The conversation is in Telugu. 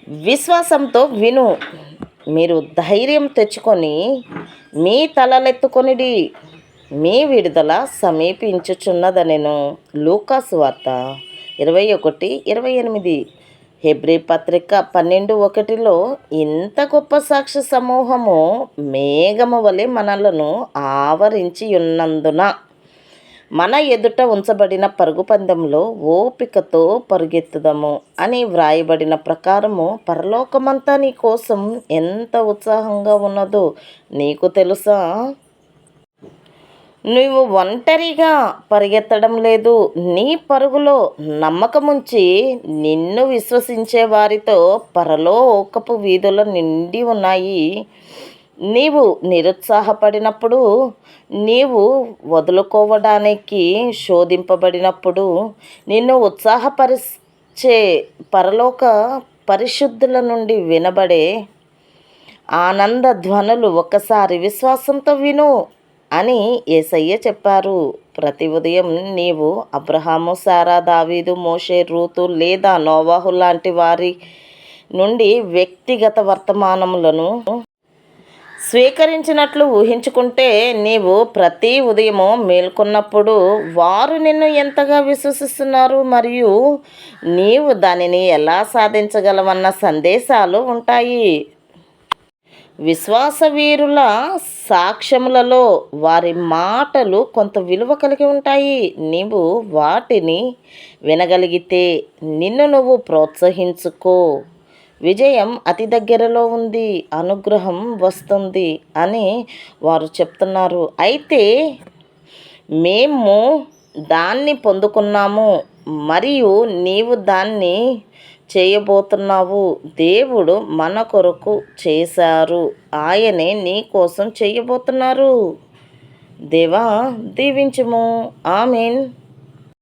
విశ్వాసంతో విను. మీరు ధైర్యం తెచ్చుకొని మీ తలలెత్తుకొనిడి. మీ విడుదల సమీపించుచున్నదనెను. లూకాసు వార్త 21:28. హెబ్రీ పత్రిక 12:1. ఇంత గొప్ప సాక్షి సమూహము మేఘము వలె మనలను ఆవరించి ఉన్నందున మన ఎదుట ఉంచబడిన పరుగు పందెంలో ఓపికతో పరుగెత్తుదము అని వ్రాయబడిన ప్రకారము పరలోకమంతా నీ కోసం ఎంత ఉత్సాహంగా ఉన్నదో నీకు తెలుసా? నువ్వు ఒంటరిగా పరిగెత్తడం లేదు. నీ పరుగులో నమ్మకముంచి నిన్ను విశ్వసించే వారితో పరలోకపు వీధుల నిండి ఉన్నాయి. నీవు నిరుత్సాహపడినప్పుడు, నీవు వదులుకోవడానికి శోధింపబడినప్పుడు నిన్ను ఉత్సాహపరిచే పరలోక పరిశుద్ధుల నుండి వినబడే ఆనంద ధ్వనులు ఒక్కసారి విశ్వాసంతో విను అని యేసయ్య చెప్పారు. ప్రతి ఉదయం నీవు అబ్రహాము, శారా, దావీదు, మోషే, రూతు లేదా నోవాహు లాంటి వారి నుండి వ్యక్తిగత వర్తమానములను స్వీకరించినట్లు ఊహించుకుంటే, నీవు ప్రతి ఉదయము మేల్కొన్నప్పుడు వారు నిన్ను ఎంతగా విశ్వసిస్తున్నారు మరియు నీవు దానిని ఎలా సాధించగలవన్న సందేశాలు ఉంటాయి. విశ్వాసవీరుల సాక్ష్యములలో వారి మాటలు కొంత విలువ కలిగి ఉంటాయి. నీవు వాటిని వినగలిగితే నిన్ను నువ్వు ప్రోత్సహించుకో. విజయం అతి దగ్గరలో ఉంది, అనుగ్రహం వస్తుంది అని వారు చెప్తున్నారు. అయితే మేము దాన్ని పొందుకున్నాము మరియు నీవు దాన్ని చేయబోతున్నావు. దేవుడు మన కొరకు చేశారు, ఆయనే నీ కోసం చేయబోతున్నారు. దేవా దీవించుము. ఆమేన్.